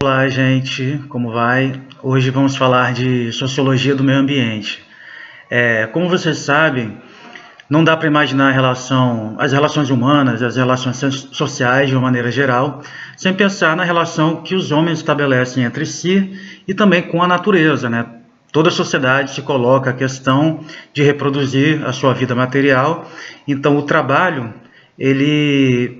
Olá, gente, como vai? Hoje vamos falar de sociologia do meio ambiente. Como vocês sabem, não dá para imaginar as relações humanas, as relações sociais de uma maneira geral, sem pensar na relação que os homens estabelecem entre si e também com a natureza, né? Toda sociedade se coloca a questão de reproduzir a sua vida material, então o trabalho,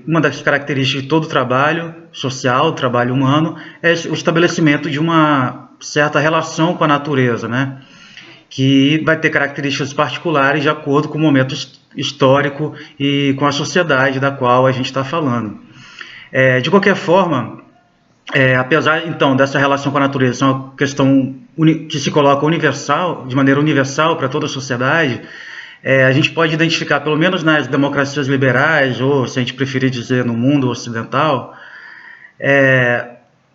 uma das características de todo trabalho social, trabalho humano, é o estabelecimento de uma certa relação com a natureza, né? Que vai ter características particulares de acordo com o momento histórico e com a sociedade da qual a gente está falando. De qualquer forma, apesar então dessa relação com a natureza ser uma questão que se coloca universal, de maneira universal para toda a sociedade, a gente pode identificar, pelo menos nas democracias liberais, ou se a gente preferir dizer no mundo ocidental,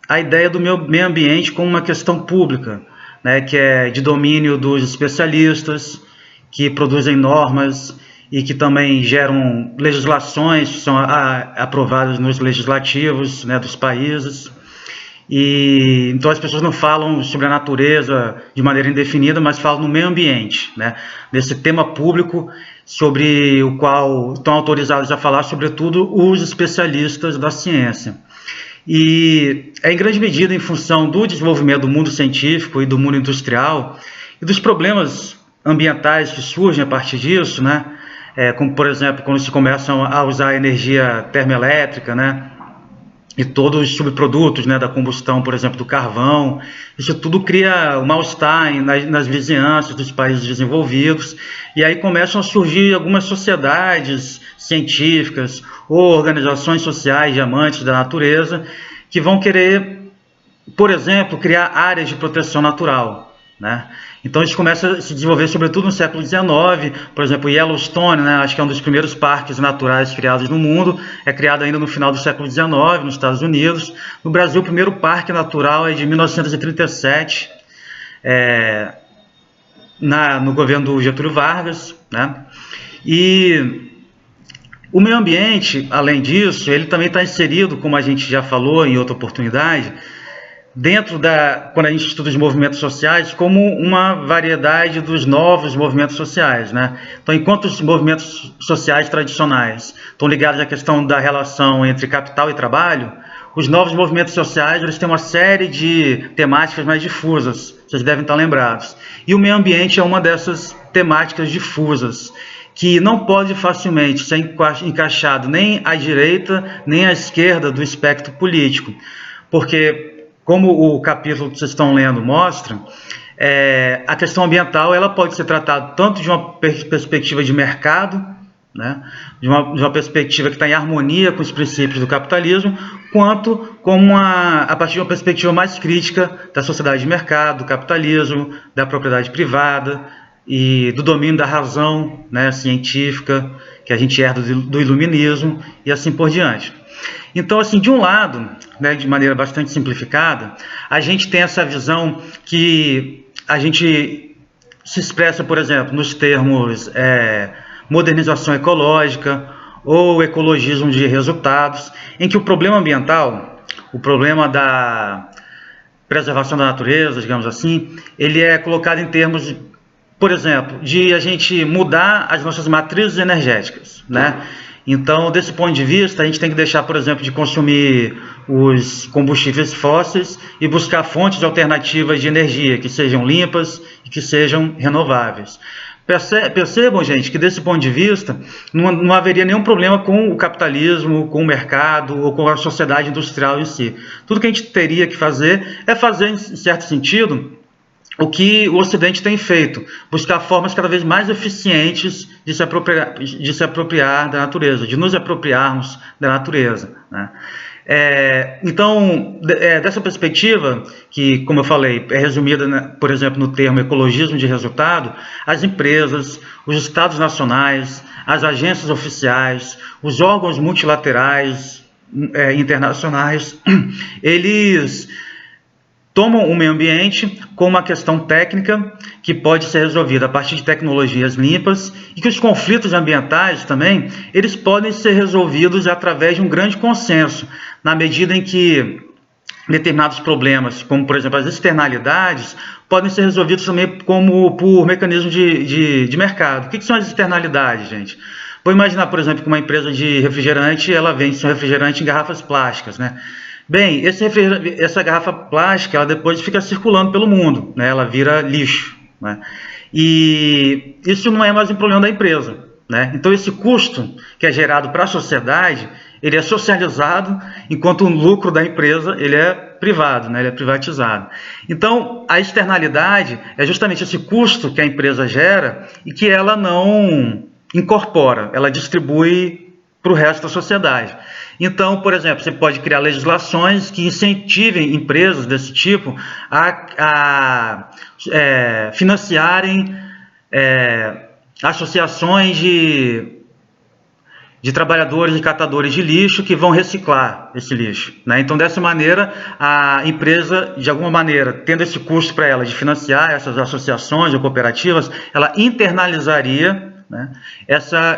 a ideia do meio ambiente como uma questão pública, né, que é de domínio dos especialistas, que produzem normas e que também geram legislações que são aprovadas nos legislativos, né, dos países. Então as pessoas não falam sobre a natureza de maneira indefinida, mas falam no meio ambiente, né, desse tema público sobre o qual estão autorizados a falar, sobretudo, os especialistas da ciência. E é em grande medida em função do desenvolvimento do mundo científico e do mundo industrial e dos problemas ambientais que surgem a partir disso, né? Como, por exemplo, quando se começam a usar energia termoelétrica, né? E todos os subprodutos, né, da combustão, por exemplo, do carvão, isso tudo cria um mal-estar nas vizinhanças dos países desenvolvidos, e aí começam a surgir algumas sociedades científicas ou organizações sociais de amantes da natureza que vão querer, por exemplo, criar áreas de proteção natural, né? Então isso começa a se desenvolver sobretudo no século XIX, por exemplo, Yellowstone, né, acho que é um dos primeiros parques naturais criados no mundo, é criado ainda no final do século XIX, nos Estados Unidos. No Brasil, o primeiro parque natural é de 1937, no governo do Getúlio Vargas, né? E o meio ambiente, além disso, ele também está inserido, como a gente já falou em outra oportunidade, quando a gente estuda os movimentos sociais, como uma variedade dos novos movimentos sociais, né? Então, enquanto os movimentos sociais tradicionais estão ligados à questão da relação entre capital e trabalho, os novos movimentos sociais eles têm uma série de temáticas mais difusas, vocês devem estar lembrados. E o meio ambiente é uma dessas temáticas difusas, que não pode facilmente ser encaixado nem à direita nem à esquerda do espectro político, porque como o capítulo que vocês estão lendo mostra, a questão ambiental ela pode ser tratada tanto de uma perspectiva de mercado, né, de uma perspectiva que está em harmonia com os princípios do capitalismo, quanto a partir de uma perspectiva mais crítica da sociedade de mercado, do capitalismo, da propriedade privada e do domínio da razão, né, científica, que a gente herda do iluminismo e assim por diante. Então, assim, de um lado, né, de maneira bastante simplificada, a gente tem essa visão que a gente se expressa, por exemplo, nos termos modernização ecológica ou ecologismo de resultados, em que o problema ambiental, o problema da preservação da natureza, digamos assim, ele é colocado em termos, por exemplo, de a gente mudar as nossas matrizes energéticas, né? Então, desse ponto de vista, a gente tem que deixar, por exemplo, de consumir os combustíveis fósseis e buscar fontes alternativas de energia que sejam limpas e que sejam renováveis. Percebam, gente, que desse ponto de vista não haveria nenhum problema com o capitalismo, com o mercado ou com a sociedade industrial em si. Tudo que a gente teria que fazer é fazer, em certo sentido, o que o Ocidente tem feito, buscar formas cada vez mais eficientes de se apropriar da natureza, de nos apropriarmos da natureza, né? Então, dessa perspectiva, que, como eu falei, é resumida, né, por exemplo, no termo ecologismo de resultado, as empresas, os estados nacionais, as agências oficiais, os órgãos multilaterais internacionais, eles tomam o meio ambiente como uma questão técnica que pode ser resolvida a partir de tecnologias limpas e que os conflitos ambientais também, eles podem ser resolvidos através de um grande consenso, na medida em que determinados problemas, como por exemplo as externalidades, podem ser resolvidos também como por mecanismo de mercado. O que são as externalidades, gente? Vou imaginar, por exemplo, que uma empresa de refrigerante, ela vende seu refrigerante em garrafas plásticas, né? Bem, essa garrafa plástica, ela depois fica circulando pelo mundo, né? Ela vira lixo, né? E isso não é mais um problema da empresa, né? Então esse custo que é gerado para a sociedade, ele é socializado, enquanto o lucro da empresa ele é privado, né? Ele é privatizado. Então a externalidade é justamente esse custo que a empresa gera e que ela não incorpora, ela distribui para o resto da sociedade. Então, por exemplo, você pode criar legislações que incentivem empresas desse tipo a financiarem associações de trabalhadores e catadores de lixo que vão reciclar esse lixo, né? Então, dessa maneira, a empresa, de alguma maneira, tendo esse custo para ela de financiar essas associações ou cooperativas, ela internalizaria, né,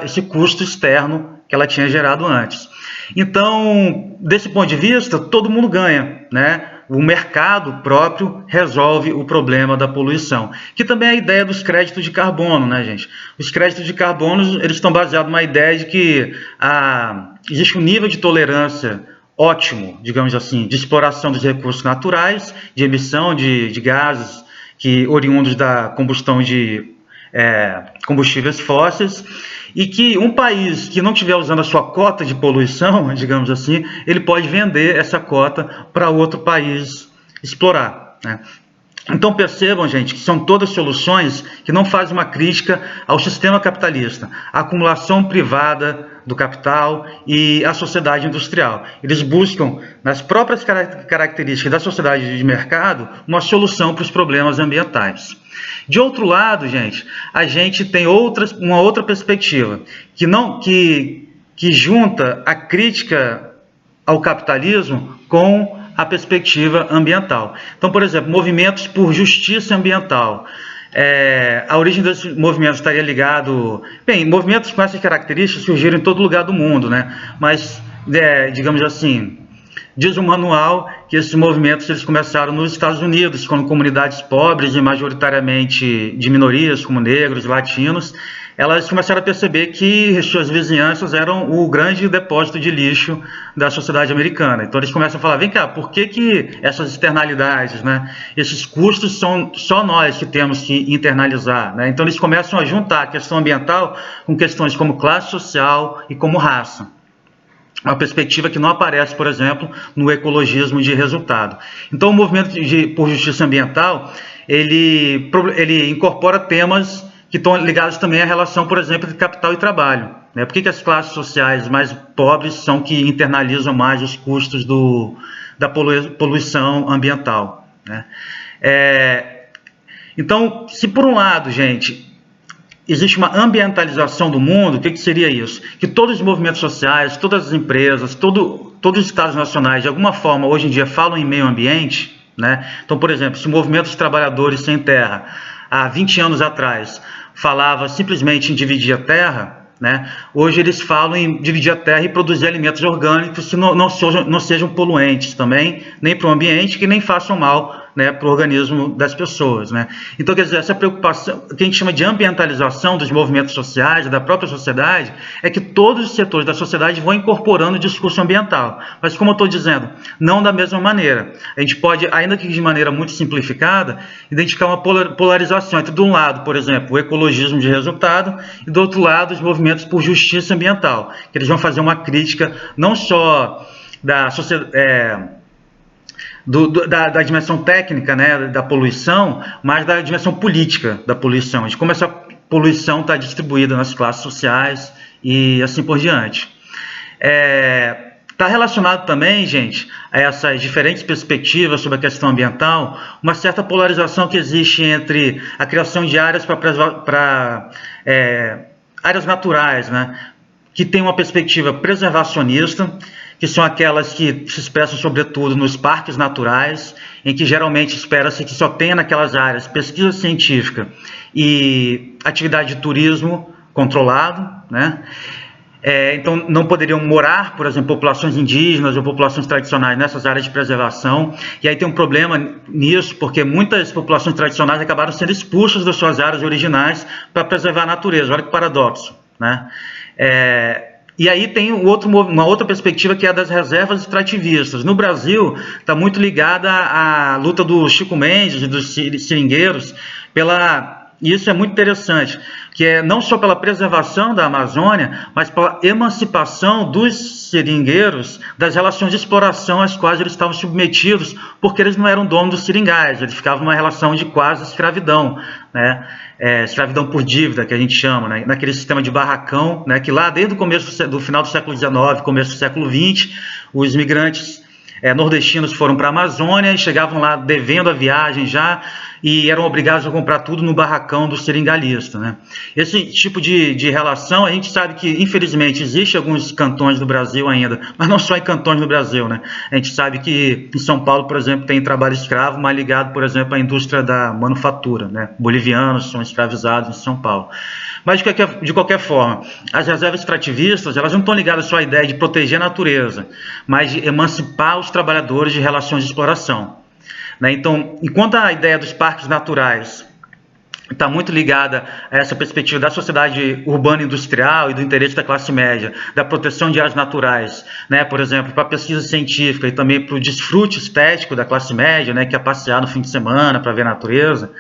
esse custo externo que ela tinha gerado antes. Então, desse ponto de vista, todo mundo ganha, né? O mercado próprio resolve o problema da poluição, que também é a ideia dos créditos de carbono, né, gente? Os créditos de carbono, eles estão baseados numa ideia de que existe um nível de tolerância ótimo, digamos assim, de exploração dos recursos naturais, de emissão de gases oriundos da combustão de combustíveis fósseis, e que um país que não estiver usando a sua cota de poluição, digamos assim, ele pode vender essa cota para outro país explorar, né? Então percebam, gente, que são todas soluções que não fazem uma crítica ao sistema capitalista, à acumulação privada do capital e à sociedade industrial. Eles buscam, nas próprias características da sociedade de mercado, uma solução para os problemas ambientais. De outro lado, gente, a gente tem uma outra perspectiva, que junta a crítica ao capitalismo com a perspectiva ambiental. Então, por exemplo, movimentos por justiça ambiental. A origem desses movimentos estaria ligado... Bem, movimentos com essas características surgiram em todo lugar do mundo, né? Mas, digamos assim, diz o manual que esses movimentos eles começaram nos Estados Unidos, quando comunidades pobres e majoritariamente de minorias, como negros, latinos, elas começaram a perceber que suas vizinhanças eram o grande depósito de lixo da sociedade americana. Então eles começam a falar, vem cá, por que essas externalidades, né, esses custos são só nós que temos que internalizar, né? Então eles começam a juntar a questão ambiental com questões como classe social e como raça. Uma perspectiva que não aparece, por exemplo, no ecologismo de resultado. Então o movimento por justiça ambiental, ele incorpora temas que estão ligados também à relação, por exemplo, de capital e trabalho, né? Por que as classes sociais mais pobres são que internalizam mais os custos da poluição ambiental, né? Então, se por um lado, gente, existe uma ambientalização do mundo, o que seria isso? Que todos os movimentos sociais, todas as empresas, todos os estados nacionais, de alguma forma, hoje em dia, falam em meio ambiente, né? Então, por exemplo, se o movimento dos trabalhadores sem terra, há 20 anos atrás, falava simplesmente em dividir a terra, né? Hoje eles falam em dividir a terra e produzir alimentos orgânicos que não sejam poluentes também, nem para o ambiente, que nem façam mal, né, para o organismo das pessoas, né? Então, quer dizer, essa preocupação, que a gente chama de ambientalização dos movimentos sociais, da própria sociedade, é que todos os setores da sociedade vão incorporando o discurso ambiental. Mas, como eu estou dizendo, não da mesma maneira. A gente pode, ainda que de maneira muito simplificada, identificar uma polarização entre, de um lado, por exemplo, o ecologismo de resultado, e do outro lado, os movimentos por justiça ambiental, que eles vão fazer uma crítica não só da sociedade, da dimensão técnica, né, da poluição, mas da dimensão política da poluição, de como essa poluição está distribuída nas classes sociais e assim por diante. Está relacionado também, gente, a essas diferentes perspectivas sobre a questão ambiental, uma certa polarização que existe entre a criação de áreas para áreas naturais, né, que tem uma perspectiva preservacionista, que são aquelas que se expressam sobretudo nos parques naturais, em que geralmente espera-se que só tenha naquelas áreas pesquisa científica e atividade de turismo controlado, né? Então, não poderiam morar, por exemplo, populações indígenas ou populações tradicionais nessas áreas de preservação. E aí tem um problema nisso, porque muitas populações tradicionais acabaram sendo expulsas das suas áreas originais para preservar a natureza. Olha que paradoxo, né? E aí tem uma outra perspectiva, que é a das reservas extrativistas. No Brasil, está muito ligada à luta do Chico Mendes e dos seringueiros e isso é muito interessante, que é não só pela preservação da Amazônia, mas pela emancipação dos seringueiros das relações de exploração às quais eles estavam submetidos, porque eles não eram donos dos seringais, eles ficavam numa relação de quase escravidão, né? Escravidão por dívida, que a gente chama, né? Naquele sistema de barracão, né? Que lá desde o começo do final do século XIX, começo do século XX, os imigrantes nordestinos foram para a Amazônia e chegavam lá devendo a viagem já, e eram obrigados a comprar tudo no barracão do seringalista, né? Esse tipo de relação, a gente sabe que, infelizmente, existe alguns cantões do Brasil ainda, mas não só em cantões do Brasil, né? A gente sabe que em São Paulo, por exemplo, tem trabalho escravo, mas ligado, por exemplo, à indústria da manufatura, né? Bolivianos são escravizados em São Paulo. Mas, de qualquer forma, as reservas extrativistas, elas não estão ligadas só à ideia de proteger a natureza, mas de emancipar os trabalhadores de relações de exploração, né? Então, enquanto a ideia dos parques naturais está muito ligada a essa perspectiva da sociedade urbana industrial e do interesse da classe média, da proteção de áreas naturais, né? Por exemplo, para a pesquisa científica e também para o desfrute estético da classe média, né? Que é passear no fim de semana para ver a natureza,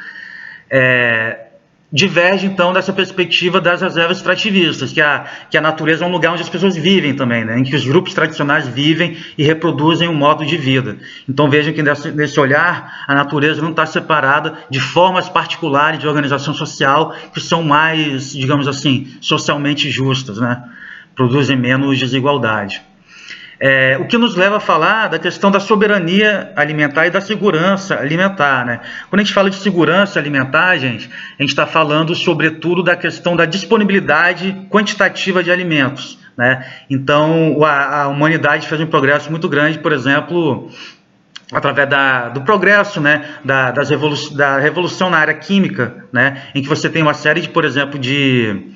diverge, então, dessa perspectiva das reservas extrativistas, que a natureza é um lugar onde as pessoas vivem também, né? Em que os grupos tradicionais vivem e reproduzem um modo de vida. Então, vejam que nesse olhar, a natureza não está separada de formas particulares de organização social que são mais, digamos assim, socialmente justas, né? Produzem menos desigualdade. O que nos leva a falar da questão da soberania alimentar e da segurança alimentar, né? Quando a gente fala de segurança alimentar, gente, a gente está falando sobretudo da questão da disponibilidade quantitativa de alimentos, né? Então, a humanidade fez um progresso muito grande, por exemplo, através do progresso, né, da revolução na área química, né, em que você tem uma série de, por exemplo, de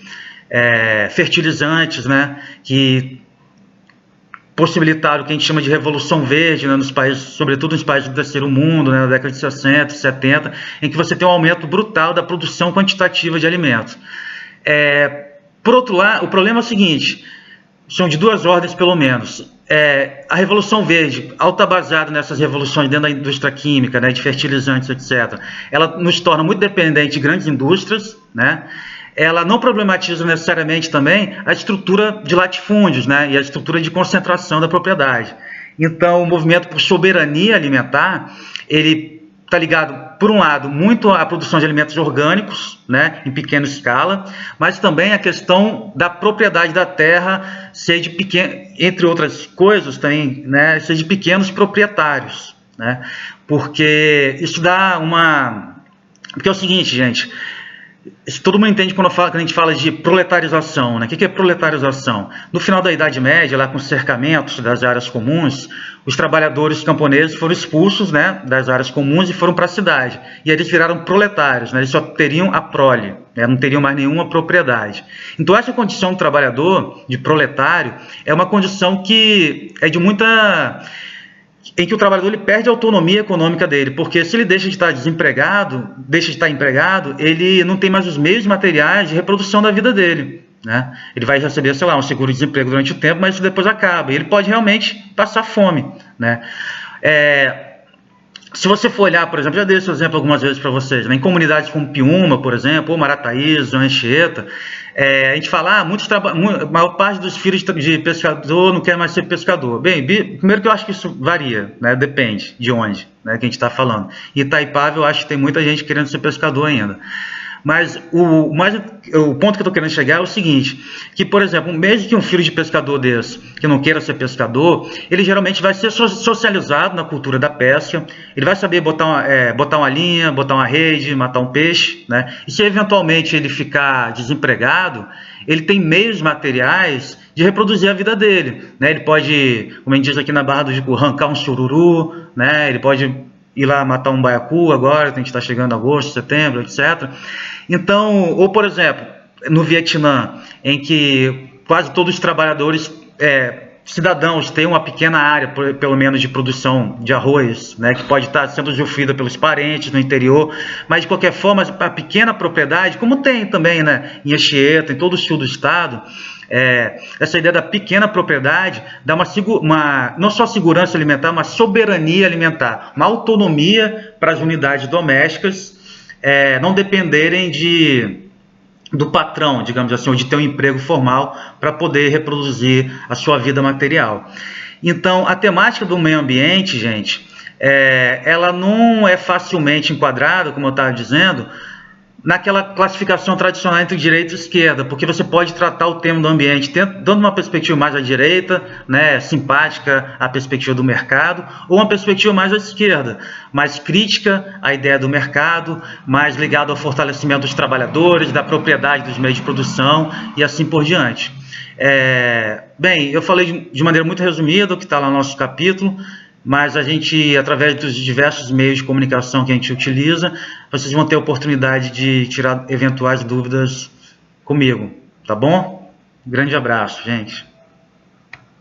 fertilizantes, né, que possibilitaram o que a gente chama de Revolução Verde, né, nos países, sobretudo nos países do terceiro mundo, né, na década de 60, 70, em que você tem um aumento brutal da produção quantitativa de alimentos. Por outro lado, o problema é o seguinte, são de duas ordens pelo menos. A Revolução Verde, ao estar baseada nessas revoluções dentro da indústria química, né, de fertilizantes, etc., ela nos torna muito dependentes de grandes indústrias, né? Ela não problematiza necessariamente também a estrutura de latifúndios, né, e a estrutura de concentração da propriedade. Então, o movimento por soberania alimentar, ele está ligado, por um lado, muito à produção de alimentos orgânicos, né, em pequena escala, mas também a questão da propriedade da terra ser de entre outras coisas, também, né, ser de pequenos proprietários, né, porque isso dá porque é o seguinte, gente, todo mundo entende quando a gente fala de proletarização, né? O que é proletarização? No final da Idade Média, lá com os cercamentos das áreas comuns, os trabalhadores camponeses foram expulsos, né, das áreas comuns e foram para a cidade. E eles viraram proletários, né? Eles só teriam a prole, né? Não teriam mais nenhuma propriedade. Então, essa condição do trabalhador, de proletário, é uma condição que é de muita... em que o trabalhador ele perde a autonomia econômica dele, porque se ele deixa de estar desempregado, deixa de estar empregado, ele não tem mais os meios materiais de reprodução da vida dele, né? Ele vai receber, sei lá, um seguro-desemprego durante o tempo, mas isso depois acaba, e ele pode realmente passar fome, né? Se você for olhar, por exemplo, já dei esse exemplo algumas vezes para vocês, né? Em comunidades como Piúma, por exemplo, ou Marataízes, ou Anchieta, a gente fala, a maior parte dos filhos de pescador não quer mais ser pescador. Bem, primeiro que eu acho que isso varia, né? Depende de onde, né, que a gente está falando. Em Itaipava eu acho que tem muita gente querendo ser pescador ainda. Mas o ponto que eu estou querendo chegar é o seguinte, que, por exemplo, mesmo que um filho de pescador desse, que não queira ser pescador, ele geralmente vai ser socializado na cultura da pesca, ele vai saber botar uma linha, botar uma rede, matar um peixe, né? E se eventualmente ele ficar desempregado, ele tem meios materiais de reproduzir a vida dele, né? Ele pode, como a gente diz aqui na Barra do Jucu, arrancar um sururu, né? Ele pode ir lá matar um baiacu agora, que a gente está chegando a agosto, setembro, etc. Então, ou por exemplo, no Vietnã, em que quase todos os trabalhadores cidadãos têm uma pequena área, pelo menos, de produção de arroz, né, que pode estar sendo usufruída pelos parentes no interior, mas de qualquer forma, a pequena propriedade, como tem também, né, em Anchieta, em todo o sul do estado, essa ideia da pequena propriedade dá não só segurança alimentar, mas soberania alimentar, uma autonomia para as unidades domésticas não dependerem do patrão, digamos assim, ou de ter um emprego formal para poder reproduzir a sua vida material. Então, a temática do meio ambiente, gente, ela não é facilmente enquadrada, como eu estava dizendo, naquela classificação tradicional entre direita e esquerda, porque você pode tratar o tema do ambiente dando uma perspectiva mais à direita, né, simpática à perspectiva do mercado, ou uma perspectiva mais à esquerda, mais crítica à ideia do mercado, mais ligado ao fortalecimento dos trabalhadores, da propriedade dos meios de produção e assim por diante. Bem, eu falei de maneira muito resumida o que está lá no nosso capítulo, mas a gente, através dos diversos meios de comunicação que a gente utiliza, vocês vão ter a oportunidade de tirar eventuais dúvidas comigo, tá bom? Grande abraço, gente.